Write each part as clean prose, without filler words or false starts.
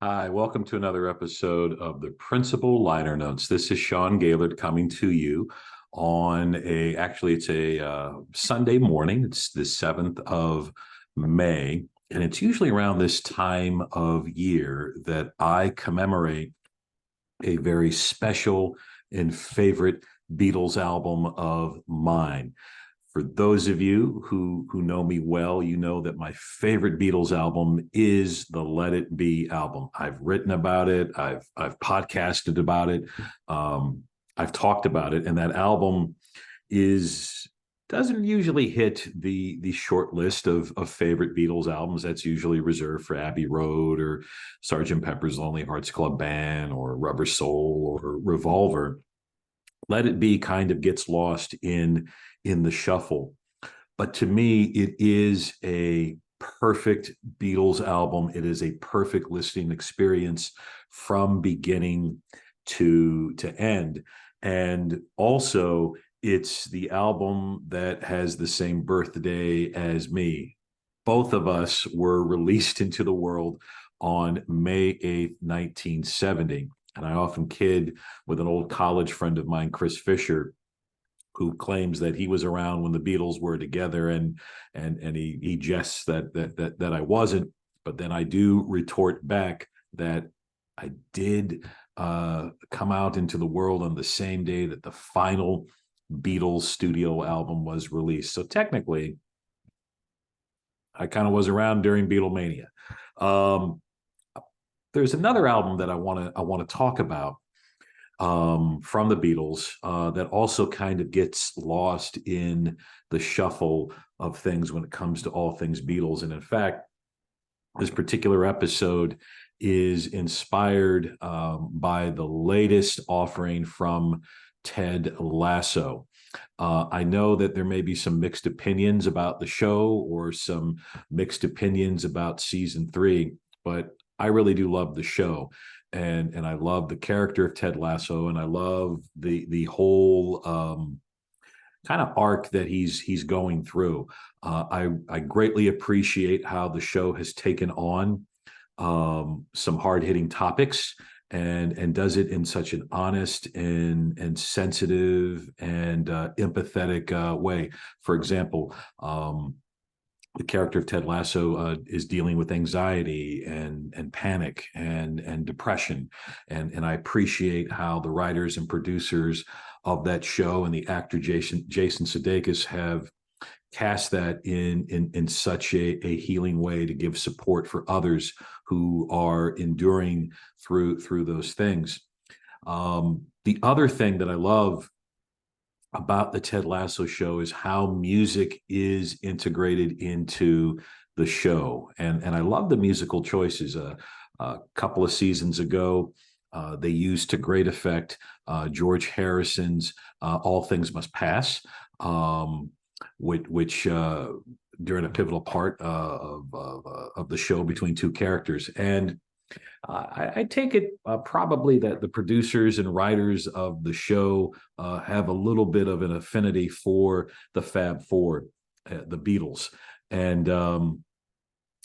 Hi, welcome to another episode of the Principal Liner Notes. This is Sean Gaylord coming to you on it's a Sunday morning. It's the 7th of May, and it's usually around this time of year that I commemorate a very special and favorite Beatles album of mine. For those of you who know me well, you know that my favorite Beatles album is the Let It Be album. I've written about it, I've podcasted about it, I've talked about it, and that album is doesn't usually hit the short list of favorite Beatles albums. That's usually reserved for Abbey Road or Sergeant Pepper's Lonely Hearts Club Band or Rubber Soul or Revolver. Let It Be kind of gets lost in the shuffle. But to me, it is a perfect Beatles album. It is a perfect listening experience from beginning to end. And also, it's the album that has the same birthday as me. Both of us were released into the world on May 8th, 1970. And I often kid with an old college friend of mine, Chris Fisher, who claims that he was around when the Beatles were together, and he jests that I wasn't. But then I do retort back that I did come out into the world on the same day that the final Beatles studio album was released. So technically, I kind of was around during Beatlemania. Um, there's another album that I want to talk about from the Beatles that also kind of gets lost in the shuffle of things when it comes to all things Beatles. And in fact, this particular episode is inspired by the latest offering from Ted Lasso. I know that there may be some mixed opinions about the show or some mixed opinions about season 3, but I really do love the show. And I love the character of Ted Lasso, and I love the whole kind of arc that he's going through. I greatly appreciate how the show has taken on some hard hitting topics and does it in such an honest and sensitive and empathetic way. For example, the character of Ted Lasso is dealing with anxiety and panic and depression, and I appreciate how the writers and producers of that show and the actor Jason Sudeikis have cast that in such a healing way to give support for others who are enduring through those things. The other thing that I love about the Ted Lasso show is how music is integrated into the show, and I love the musical choices. A couple of seasons ago, they used to great effect George Harrison's "All Things Must Pass," which during a pivotal part of the show between two characters. And I take it probably that the producers and writers of the show have a little bit of an affinity for the Fab Four, the Beatles. And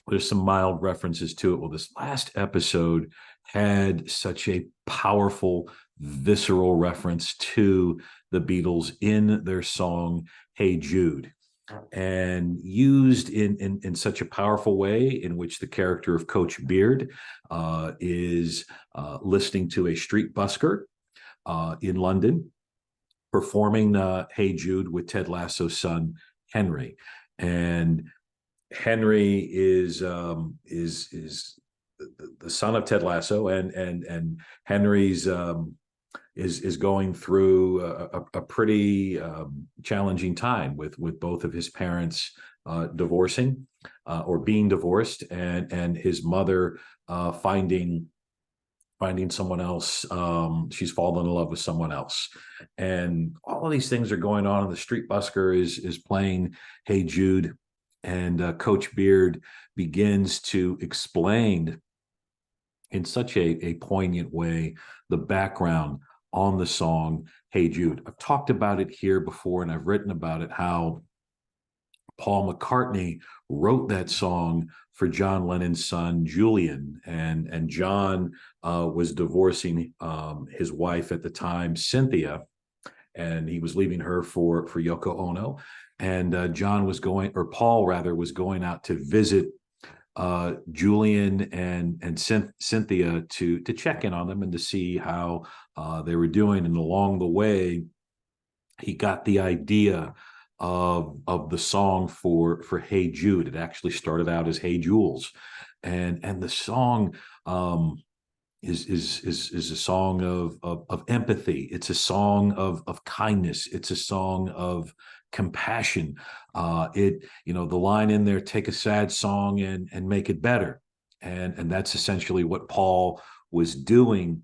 there's some mild references to it. Well, this last episode had such a powerful, visceral reference to the Beatles in their song, Hey Jude, and used in such a powerful way in which the character of Coach Beard is listening to a street busker in London performing Hey Jude with Ted Lasso's son Henry. And Henry is the son of Ted Lasso, and Henry's is going through a pretty challenging time with both of his parents divorcing or being divorced, and his mother finding someone else. She's fallen in love with someone else, and all of these things are going on. And the street busker is playing Hey Jude, and Coach Beard begins to explain in such a poignant way the background on the song Hey Jude. I've talked about it here before, and I've written about it, how Paul McCartney wrote that song for John Lennon's son Julian, and John was divorcing his wife at the time, Cynthia, and he was leaving her for Yoko Ono. And John was going, or Paul rather, was going out to visit Julian and Cynthia to check in on them and to see how they were doing. And along the way, he got the idea of the song for Hey Jude. It actually started out as Hey Jules, and the song is a song of empathy. It's a song of kindness. It's a song of compassion. The line in there, take a sad song and make it better. And that's essentially what Paul was doing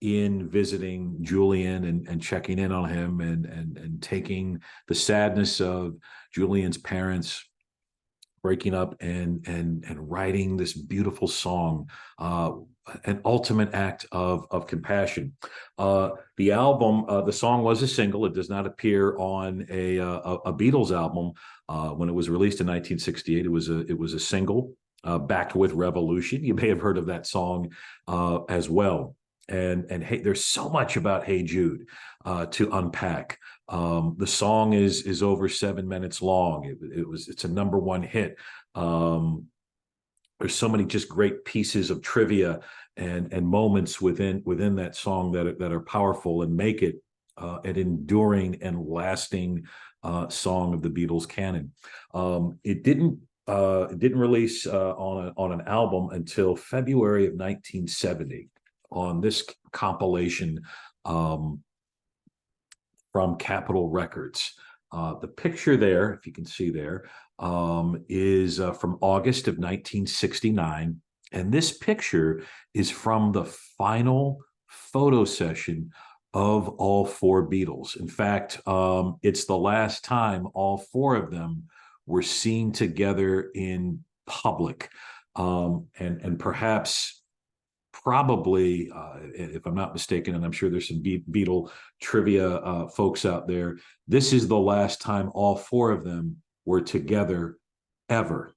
in visiting Julian and checking in on him and taking the sadness of Julian's parents breaking up and writing this beautiful song, an ultimate act of compassion. The album, the song was a single. It does not appear on a Beatles album. When it was released in 1968, it was a single, backed with Revolution. You may have heard of that song as well. And hey, there's so much about Hey Jude to unpack. The song is over 7 minutes long. It's a number one hit. There's so many just great pieces of trivia and moments within that song that are powerful and make it an enduring and lasting song of the Beatles canon. It didn't release on an album until February of 1970 on this compilation from Capitol Records. The picture there, if you can see there, is from August of 1969. And this picture is from the final photo session of all four Beatles. In fact, it's the last time all four of them were seen together in public. And perhaps probably, if I'm not mistaken, and I'm sure there's some Beatle trivia folks out there, this is the last time all four of them were together ever.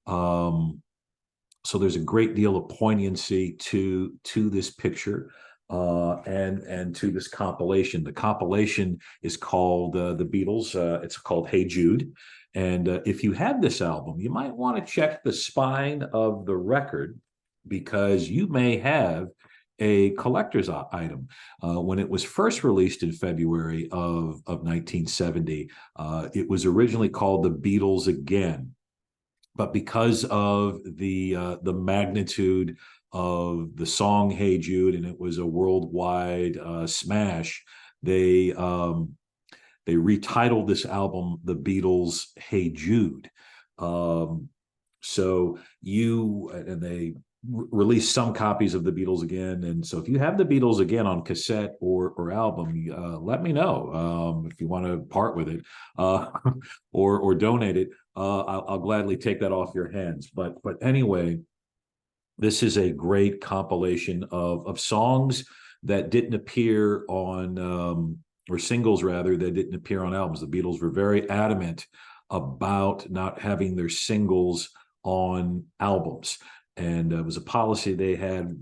So there's a great deal of poignancy to this picture and to this compilation. The compilation is called The Beatles. It's called Hey Jude. And if you have this album, you might want to check the spine of the record, because you may have a collector's item. When it was first released in February of 1970, it was originally called The Beatles Again. But because of the magnitude of the song Hey Jude, and it was a worldwide smash, they retitled this album The Beatles Hey Jude. So they released some copies of the Beatles Again. And so if you have the Beatles Again on cassette or album, let me know if you want to part with it or donate it. I'll gladly take that off your hands. But anyway, this is a great compilation of songs that didn't appear on, or singles rather, that didn't appear on albums. The Beatles were very adamant about not having their singles on albums. And it was a policy they had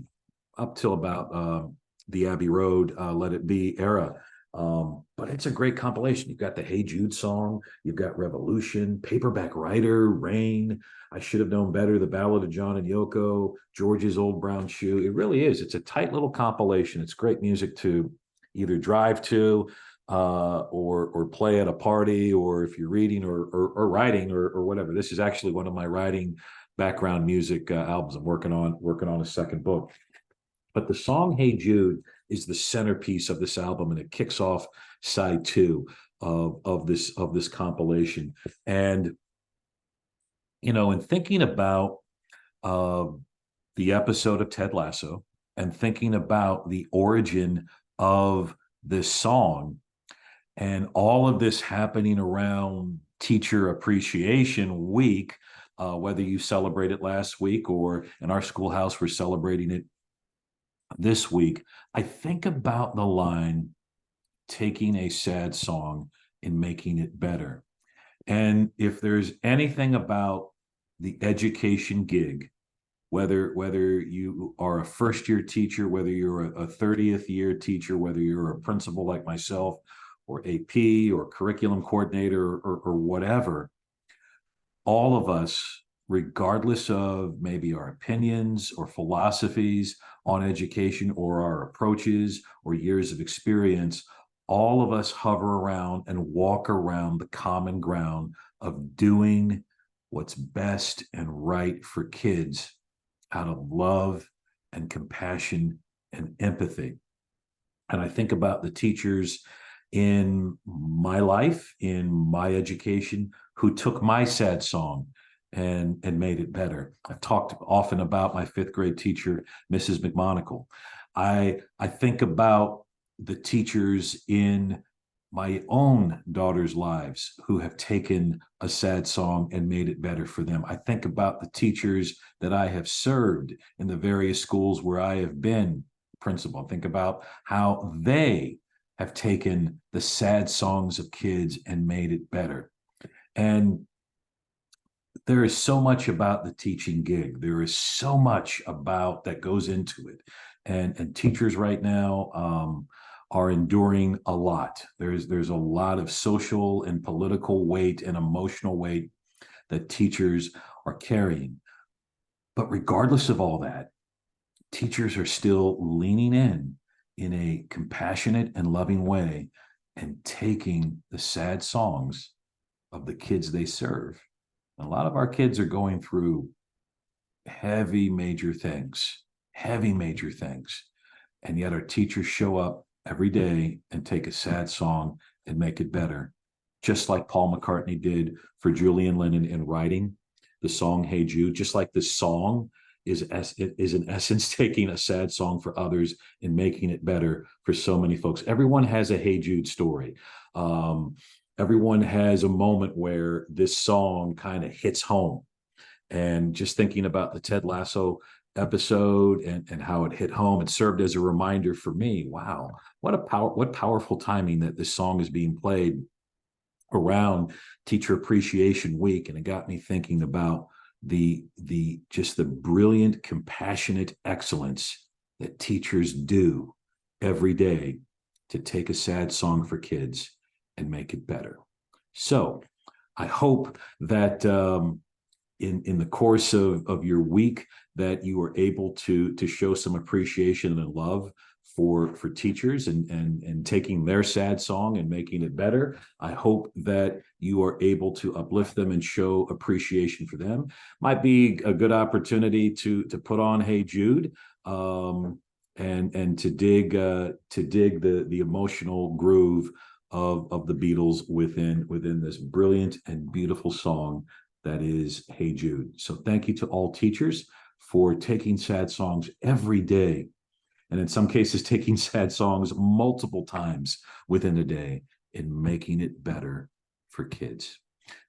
up till about the Abbey Road, Let It Be era. But it's a great compilation. You've got the Hey Jude song, you've got Revolution, Paperback Writer, Rain, I Should Have Known Better, The Ballad of John and Yoko, George's Old Brown Shoe. It really is. It's a tight little compilation. It's great music to either drive to or play at a party, or if you're reading or writing or whatever. This is actually one of my writing background music albums. I'm working on a second book. But the song Hey Jude is the centerpiece of this album, and it kicks off side two of this compilation. And in thinking about the episode of Ted Lasso and thinking about the origin of this song and all of this happening around Teacher Appreciation Week, whether you celebrate it last week or in our schoolhouse, we're celebrating it this week, I think about the line, taking a sad song and making it better. And if there's anything about the education gig, whether you are a first year teacher, whether you're a 30th year teacher, whether you're a principal like myself, or AP or curriculum coordinator, or whatever, all of us, regardless of maybe our opinions or philosophies on education or our approaches or years of experience, all of us hover around and walk around the common ground of doing what's best and right for kids out of love and compassion and empathy. And I think about the teachers in my life, in my education, who took my sad song and made it better. I've talked often about my fifth grade teacher, Mrs. McMonagle. I think about the teachers in my own daughter's lives who have taken a sad song and made it better for them. I think about the teachers that I have served in the various schools where I have been principal. Think about how they have taken the sad songs of kids and made it better. And there is so much about the teaching gig. There is so much about that goes into it. And teachers right now are enduring a lot. There's a lot of social and political weight and emotional weight that teachers are carrying. But regardless of all that, teachers are still leaning in a compassionate and loving way and taking the sad songs of the kids they serve. And a lot of our kids are going through heavy, major things, And yet our teachers show up every day and take a sad song and make it better, just like Paul McCartney did for Julian Lennon in writing the song Hey Jude. Just like this song is in essence taking a sad song for others and making it better for so many folks. Everyone has a Hey Jude story. Everyone has a moment where this song kind of hits home. And just thinking about the Ted Lasso episode and how it hit home, it served as a reminder for me. Wow, what powerful timing that this song is being played around Teacher Appreciation Week. And it got me thinking about the just the brilliant, compassionate excellence that teachers do every day to take a sad song for kids and make it better. So I hope that in the course of your week that you were able to show some appreciation and love for teachers and taking their sad song and making it better. I hope that you are able to uplift them and show appreciation for them. Might be a good opportunity to put on Hey Jude, and to dig the emotional groove of the Beatles within this brilliant and beautiful song that is Hey Jude. So thank you to all teachers for taking sad songs every day, and in some cases taking sad songs multiple times within a day and making it better for kids.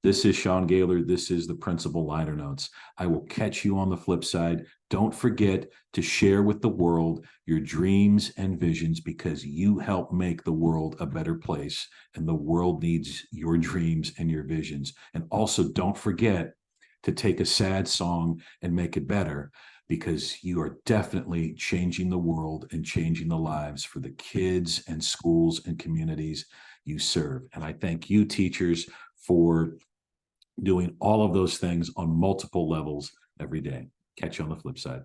This is Sean Gaylor. This is the Principal Liner Notes. I will catch you on the flip side. Don't forget to share with the world your dreams and visions, because you help make the world a better place, and the world needs your dreams and your visions. And also, don't forget to take a sad song and make it better, because you are definitely changing the world and changing the lives for the kids and schools and communities you serve. And I thank you, teachers, for doing all of those things on multiple levels every day. Catch you on the flip side.